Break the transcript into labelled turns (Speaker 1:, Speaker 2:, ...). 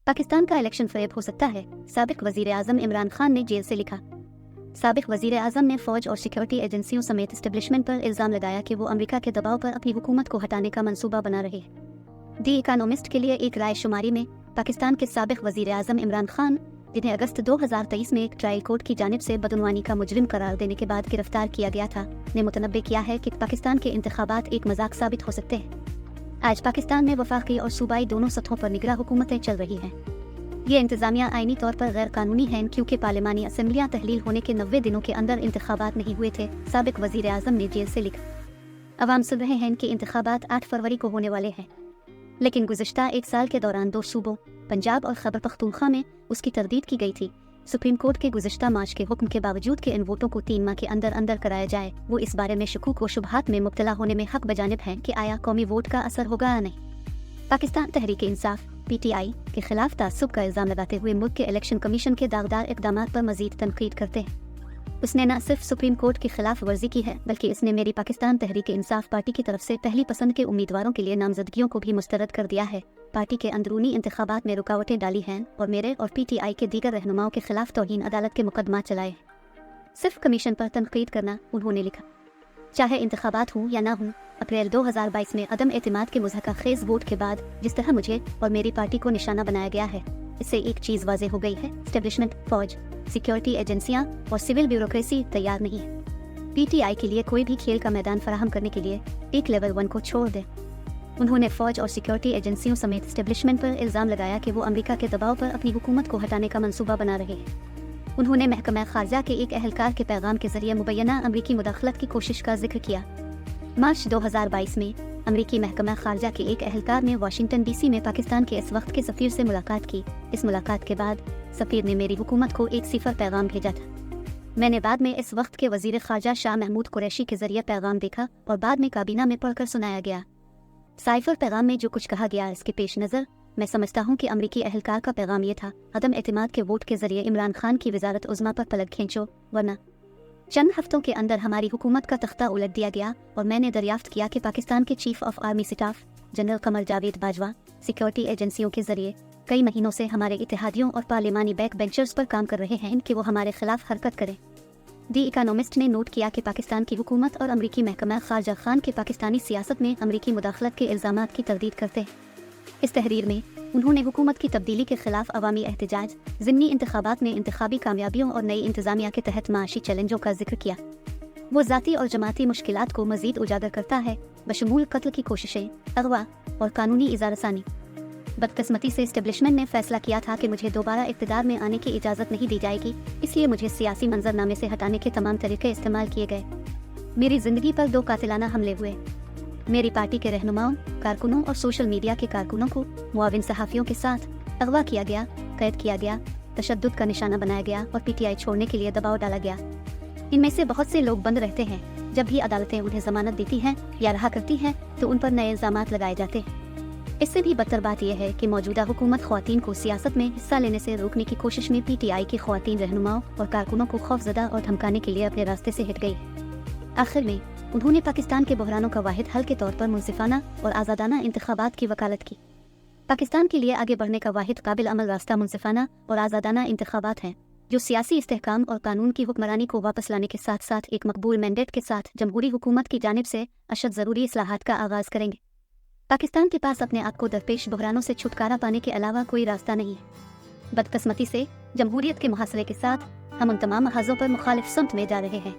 Speaker 1: पाकिस्तान का इलेक्शन फरेब हो सकता है, साबिक वजीर आजम इमरान खान ने जेल से लिखा। साबिक वजीर आजम ने फौज और सिक्योरिटी एजेंसियों समेत एस्टेब्लिशमेंट पर इल्ज़ाम लगाया कि वो अमेरिका के दबाव पर अपनी हुकूमत को हटाने का मंसूबा बना रहे हैं। दी इकोनॉमिस्ट के लिए एक राय शुमारी में पाकिस्तान के साबिक वजीर आजम इमरान खान, जिन्हें अगस्त 2023 में एक ट्रायल कोर्ट की जानिब से बदउनवानी का मुजरिम करार देने के बाद गिरफ्तार किया गया था, ने मुतनब्बे किया है कि पाकिस्तान के इंतखाबात एक मजाक साबित हो सकते हैं। आज पाकिस्तान में वफाकी और सूबाई दोनों सतहों पर निगरां हुकूमतें चल रही हैं। ये इंतजामिया आईनी तौर पर गैर कानूनी हैं क्योंकि पार्लिमानी असम्बलियाँ तहलील होने के 90 दिनों के अंदर इंतखाबात नहीं हुए थे, साबिक वजीर आजम ने जेल से लिखा। अवाम सुन रहे हैं कि इंतखाबात 8 फरवरी को होने वाले हैं, लेकिन गुज़िश्ता एक साल के दौरान 2 सूबों पंजाब और खैबर पख्तूनख्वा में उसकी तरदीद की गई थी। सुप्रीम कोर्ट के गुज़िश्ता मार्च के हुक्म के बावजूद कि इन वोटों को 3 माह के अंदर अंदर कराया जाए, वो इस बारे में शकूक व शुबहात में मुब्तला होने में हक बजानिब हैं कि आया कौमी वोट का असर होगा या नहीं। पाकिस्तान तहरीक-ए-इंसाफ PTI के खिलाफ तासुब का इल्ज़ाम लगाते हुए मुल्क के इलेक्शन कमीशन के दागदार इक़दामात पर मजीद तनकीद करते हैं। उसने न सिर्फ सुप्रीम कोर्ट की खिलाफ वर्जी की है, बल्कि इसने मेरी पाकिस्तान तहरीक-ए-इंसाफ पार्टी की तरफ से पहली पसंद के उम्मीदवारों के लिए नामजदगियों को भी मुस्तरद कर दिया है, पार्टी के अंदरूनी इंतखाबात में रुकावटें डाली हैं और मेरे और PTI के दीगर रहनुमाओं के खिलाफ तौहीन अदालत के मुकदमा चलाए। सिर्फ कमीशन पर तनकीद करना, उन्होंने लिखा। चाहे इंतखाबात हों या ना हों, अप्रैल 2022 में अदम एतमाद के मुज़हका खेज वोट के बाद जिस तरह मुझे और मेरी पार्टी को निशाना बनाया गया है, इससे एक चीज़ वाज़ेह हो गई है, एस्टेब्लिशमेंट, फौज, सिक्योरिटी एजेंसियां और सिविल ब्यूरोक्रेसी तैयार नहीं है। PTI के लिए कोई भी खेल का मैदान फराहम करने के लिए एक लेवल 1 को छोड़ दे। उन्होंने फौज और सिक्योरिटी एजेंसियों समेत एस्टेब्लिशमेंट पर इल्ज़ाम लगाया कि वो अमेरिका के दबाव पर अपनी हुकूमत को हटाने का मंसूबा बना रहे हैं। उन्होंने महकमा खारजा के एक अहलकार के पैगाम के जरिए मुबैना अमरीकी मुदाखलत की कोशिश का जिक्र किया। मार्च 2022 में अमरीकी महकमा खारजा के एक अहलकार ने वाशिंगटन DC में पाकिस्तान के इस वक्त के सफ़ीर से मुलाकात की। इस मुलाकात के बाद सफ़ीर ने मेरी हुकूमत को एक सिफर पैगाम भेजा था। मैंने बाद में इस वक्त के वज़ीर ख़ारजा शाह महमूद कुरैशी के जरिए पैगाम देखा और बाद में काबीना में पढ़कर सुनाया गया। साइफर पैगाम में जो कुछ कहा गया, इसके पेश नज़र मैं समझता हूँ कि अमरीकी अहलकार का पैगाम ये था, अदम एतमाद के वोट के जरिए इमरान खान की वज़ारत उज़्मा पर पलक खींचो, वरना चंद हफ्तों के अंदर हमारी हुकूमत का तख्ता उलट दिया गया। और मैंने दरियाफ्त किया कि पाकिस्तान के chief of army staff general Qamar Javed Bajwa security एजेंसियों के जरिए कई महीनों से हमारे इत्तेहादियों और पार्लिमानी बैक बेंचर्स पर काम कर रहे हैं कि वो हमारे खिलाफ हरकत करें। दी इकोनॉमिस्ट ने नोट किया कि पाकिस्तान की हुकूमत और अमरीकी महकमा खारजा खान के पाकिस्तानी सियासत में अमरीकी मुदाखलत के इल्ज़ामात की तरदीद करते हैं। इस तहरीर में उन्होंने हुकूमत की तब्दीली के खिलाफ अवामी एहतजाज, ज़िमनी इंतखाबात में इंतखाबी कामयाबियों और नई इंतज़ामिया के तहत माशी चैलेंजों का जिक्र किया। वो ज़ाती और जमाती मुश्किलात को मज़ीद उजागर करता है, बशमूल कत्ल की कोशिशें, अगवा और कानूनी इज़ारसानी। बदकिस्मती से एस्टेब्लिशमेंट ने फैसला किया था कि मुझे दोबारा इक़्तिदार में आने की इजाज़त नहीं दी जाएगी, इसलिए मुझे सियासी मंजरनामे से हटाने के तमाम तरीके इस्तेमाल किए गए। मेरी ज़िंदगी पर 2 कातिलाना हमले हुए। मेरी पार्टी के रहनुमाओं, कारकुनों और सोशल मीडिया के कारकुनों को मुआविन सहाफ़ियों के साथ अगवा किया गया, कैद किया गया, तशद्दुद का निशाना बनाया गया और PTI छोड़ने के लिए दबाव डाला गया। इनमें से बहुत से लोग बंद रहते हैं। जब भी अदालतें उन्हें जमानत देती हैं या रहा करती हैं तो उन पर नए इल्ज़ामात लगाए जाते हैं। इससे भी बदतर बात यह है कि मौजूदा हुकूमत ख्वातीन को सियासत में हिस्सा लेने से रोकने की कोशिश में PTI की ख्वातीन रहनुमाओं और कारकुनों को खौफजदा और धमकाने के लिए अपने रास्ते से हट गई। आखिर में उन्होंने पाकिस्तान के बहरानों का वाहिद हल के तौर पर मुनसिफाना और आज़ादाना इंतखाबात की वकालत की। पाकिस्तान के लिए आगे बढ़ने का वाहिद काबिल अमल रास्ता मुनसिफाना और आज़ादाना इंतखाबात हैं, जो सियासी इस्तेहकाम और कानून की हुक्मरानी को वापस लाने के साथ साथ एक मकबूल मैंडेट के साथ जमहूरी हुकूमत की जानिब से अशद ज़रूरी इस्लाहात का आगाज़ करेंगे। पाकिस्तान के पास अपने आप को दरपेश बहरानों से छुटकारा पाने के अलावा कोई रास्ता नहीं है। बदकिस्मती से जमहूरियत के मुहासरे के साथ हम उन तमाम महाजों पर मुखालिफ समत में जा रहे हैं